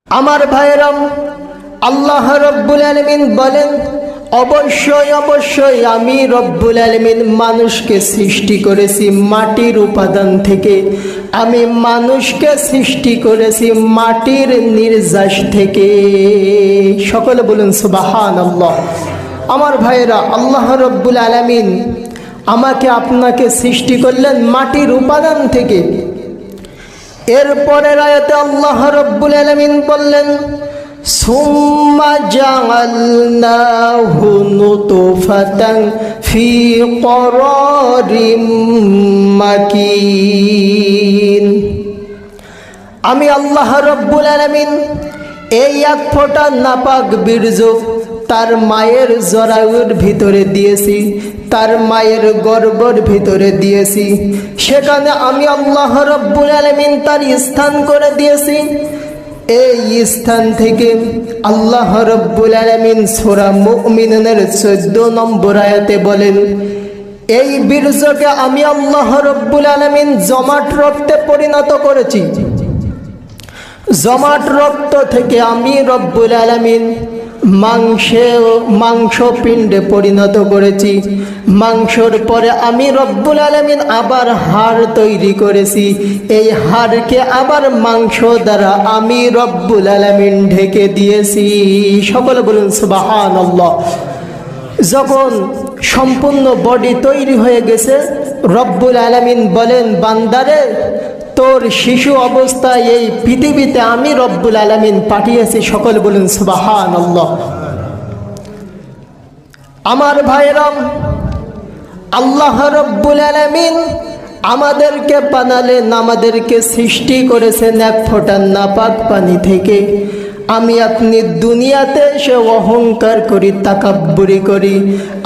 আমার ভাইরাম, আল্লাহ রব্বুল আলামিন বলেন, অবশ্যই অবশ্যই আমি রব্বুল আলামিন মানুষকে সৃষ্টি করেছি মাটির উপাদান থেকে। আমি মানুষকে সৃষ্টি করেছি মাটির নির্যাস থেকে। সকলে বলুন সুবহানাল্লাহ। আমার ভাইরা, আল্লাহ রব্বুল আলামিন আমাকে আপনাকে সৃষ্টি করলেন মাটির উপাদান থেকে। এরপরের আয়াতে আল্লাহ রব্বুল আলামিন বললেন, সুম্মা জাআলনাহু নুতফাতান ফি করারিম মাকিন। আমি আল্লাহ রব্বুল আলামিন এই এক ফোঁটা নাপাক বীর্য তার মায়ের জরায়ুর ভিতরে দিয়েছি, তার মায়ের গর্ভের ভিতরে দিয়েছি। সেখানে আমি আল্লাহ রব্বুল আলামিন তার স্থান করে দিয়েছি। এই স্থান থেকে আল্লাহ রব্বুল আলামিন সূরা মুমিনুনের 14 নম্বর আয়াতে বলেন, এই বীর্যকে আমি আল্লাহ রব্বুল আলামিন জমাট রক্তে পরিণত করেছি। জমাট রক্ত থেকে আমি রব্বুল আলামিন মাংস পিণ্ডে পরিণত করেছি। মাংসর পরে আমি রব্বুল আলামিন আবার হাড় তৈরি করেছি। এই হাড়কে আবার মাংস দ্বারা আমি রব্বুল আলামিন ঢেকে দিয়েছি। সকলে বলুন সুবহানাল্লাহ। যখন সম্পূর্ণ বডি তৈরি হয়ে গেছে, রব্বুল আলামিন বলেন, বান্দারে, তোর শিশু অবস্থায় এই পৃথিবীতে আমি রব্বুল আলামিন পাঠিয়েছি। সকলে বলুন সুবহানাল্লাহ। আমার ভাইরাম, আল্লাহ রব্বুল আলামিন আমাদেরকে বানালেন, আমাদেরকে সৃষ্টি করেছেন এক ফোঁটা নাপাক পানি থেকে। আমি আপনি দুনিয়াতে এসে অহংকার করি, তাকাব্বুরি করি।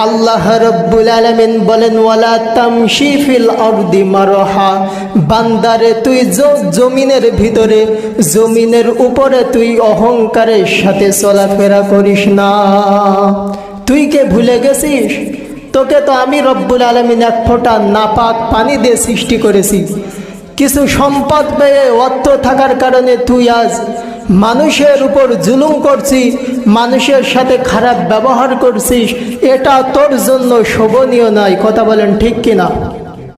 আল্লাহ রব্বুল আলামিন বলেন, ওয়ালা তামশি ফিল আরদি মারহা। বান্দারে, তুই জমিনের ভিতরে, জমিনের উপরে তুই অহংকারের সাথে চলাফেরা করিস না। তুই কে ভুলে গেছিস? তোকে তো আমি রব্বুল আলামিন এক ফোঁটা নাপাক পানি দিয়ে সৃষ্টি করেছি। কিছু সম্পদ পেয়ে, অর্থ থাকার কারণে তুই আজ মানুষের উপর জুলুম করছিস, মানুষের সাথে খারাপ ব্যবহার করছিস। এটা তোর জন্য শোভনীয় নয়। কথা বলেন ঠিক কিনা?